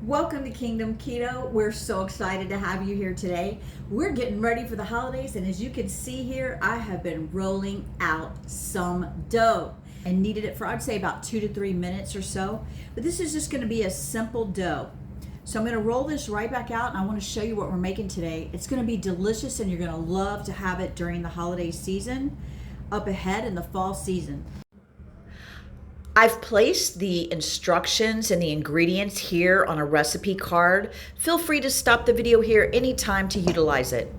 Welcome to Kingdom Keto. We're so excited to have you here today. We're getting ready for the holidays, and as you can see here, I have been rolling out some dough and kneaded it for, I'd say, about 2 to 3 minutes or so. But this is just going to be a simple dough. So I'm going to roll this right back out, and I want to show you what we're making today. It's going to be delicious, and you're going to love to have it during the holiday season, up ahead in the fall season. I've placed the instructions and the ingredients here on a recipe card. Feel free to stop the video here anytime to utilize it.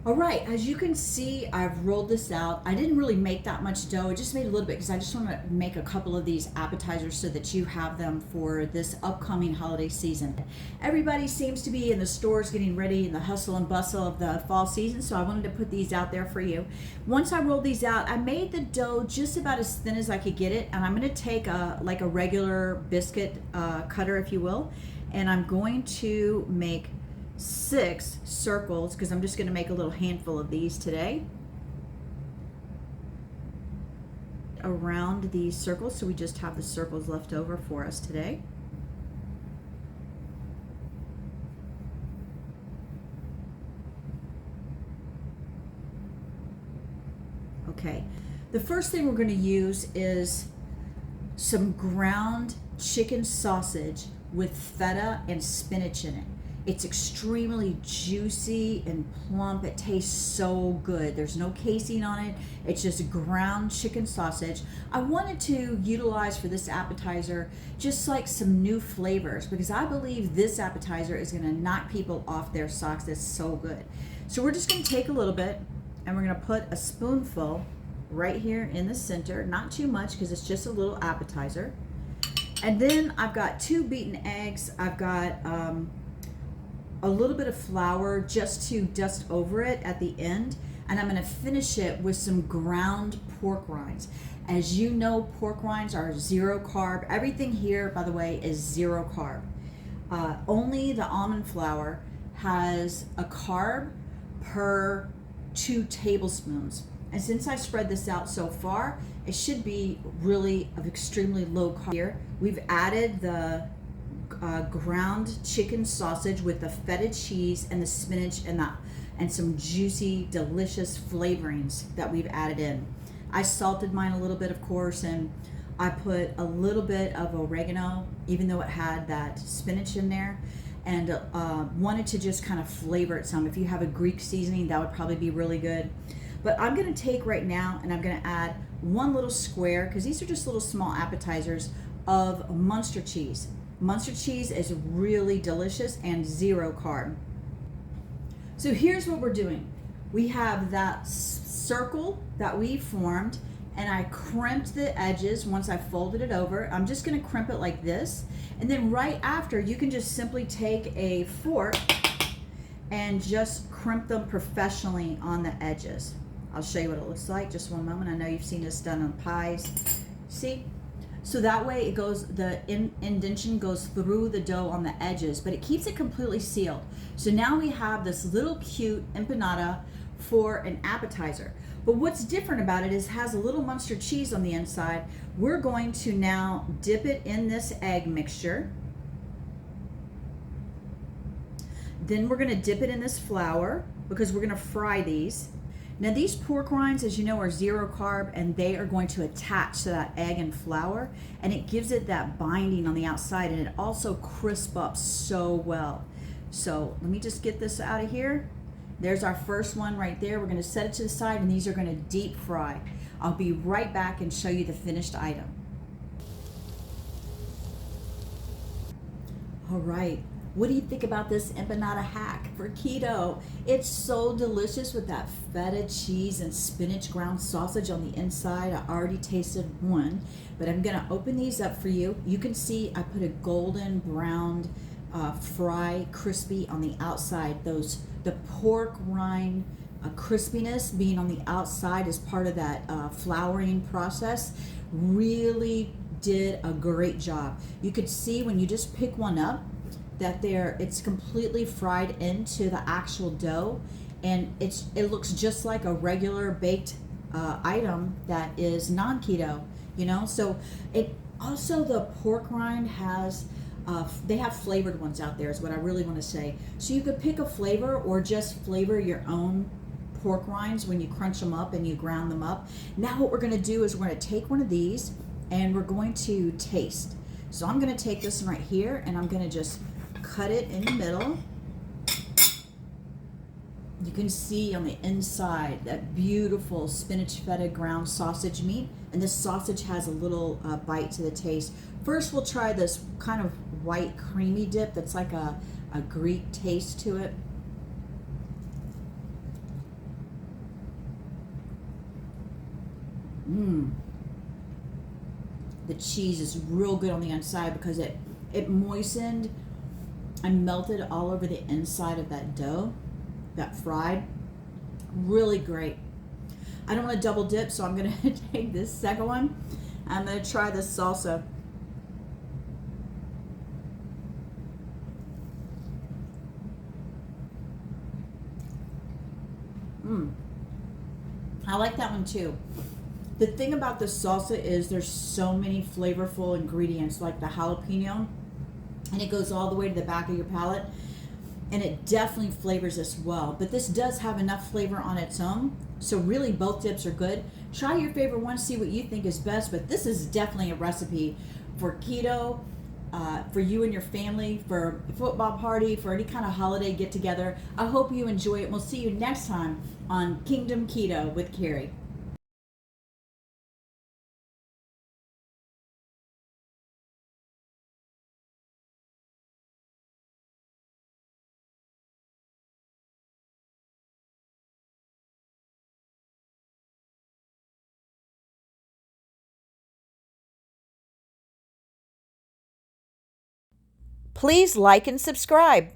All right, as you can see, I've rolled this out. I didn't really make that much dough. I just made a little bit because I just want to make a couple of these appetizers so that you have them for this upcoming holiday season. Everybody seems to be in the stores getting ready in the hustle and bustle of the fall season, so I wanted to put these out there for you. Once I rolled these out, I made the dough just about as thin as I could get it, and I'm going to take a regular biscuit cutter, if you will, and I'm going to make 6 circles because I'm just going to make a little handful of these today around these circles, so we just have the circles left over for us today. Okay, the first thing we're going to use is some ground chicken sausage with feta and spinach in it. It's extremely juicy and plump. It tastes so good. There's no casing on it. It's just ground chicken sausage. I wanted to utilize for this appetizer just like some new flavors because I believe this appetizer is going to knock people off their socks. It's so good. So we're just going to take a little bit and we're going to put a spoonful right here in the center. Not too much because it's just a little appetizer. And then I've got 2 beaten eggs. I've got a little bit of flour just to dust over it at the end, and I'm going to finish it with some ground pork rinds. As you know, pork rinds are 0 carb. Everything here, by the way, is 0 carb. Only the almond flour has a carb per 2 tablespoons. And since I spread this out so far, it should be really of extremely low carb. Here, we've added the ground chicken sausage with the feta cheese and the spinach and some juicy, delicious flavorings that we've added in. I salted mine a little bit, of course, and I put a little bit of oregano, even though it had that spinach in there, and wanted to just kind of flavor it some. If you have a Greek seasoning, that would probably be really good. But I'm going to take right now and I'm going to add 1 little square, because these are just little small appetizers, of Munster cheese. Munster cheese is really delicious and 0 carb. So here's what we're doing. We have that circle that we formed, and I crimped the edges once I folded it over. I'm just going to crimp it like this, and then right after you can just simply take a fork and just crimp them professionally on the edges. I'll show you what it looks like. Just one moment. I know you've seen this done on pies. See? So that way it goes, the indentation goes through the dough on the edges, but it keeps it completely sealed. So now we have this little cute empanada for an appetizer. But what's different about it is it has a little Munster cheese on the inside. We're going to now dip it in this egg mixture. Then we're going to dip it in this flour because we're going to fry these. Now these pork rinds, as you know, are 0 carb, and they are going to attach to that egg and flour, and it gives it that binding on the outside, and it also crisps up so well. So let me just get this out of here. There's our first one right there. We're going to set it to the side, and these are going to deep fry. I'll be right back and show you the finished item. All right. What do you think about this empanada hack for keto? It's so delicious with that feta cheese and spinach ground sausage on the inside. I already tasted one, but I'm gonna open these up for you. You can see I put a golden browned fry crispy on the outside. The pork rind crispiness being on the outside is part of that flouring process. Really did a great job. You could see when you just pick one up that it's completely fried into the actual dough, and it looks just like a regular baked item that is non-keto, you know. So it also, the pork rind has they have flavored ones out there is what I really want to say. So you could pick a flavor or just flavor your own pork rinds when you crunch them up and you ground them up. Now what we're going to do is we're going to take one of these and we're going to taste. So I'm going to take this one right here and I'm going to just cut it in the middle. You can see on the inside that beautiful spinach feta ground sausage meat, and this sausage has a little bite to the taste. First we'll try this kind of white creamy dip that's like a Greek taste to it. The cheese is real good on the inside because it moistened and melted all over the inside of that dough, that fried. Really great. I don't want to double dip, so I'm going to take this second one. I'm going to try this salsa. I like that one too. The thing about this salsa is there's so many flavorful ingredients, like the jalapeno, and it goes all the way to the back of your palate, and it definitely flavors this well. But this does have enough flavor on its own, so really both dips are good. Try your favorite one, see what you think is best, but this is definitely a recipe for keto, for you and your family, for a football party, for any kind of holiday get together. I hope you enjoy it. We'll see you next time on Kingdom Keto with Carrie. Please like and subscribe.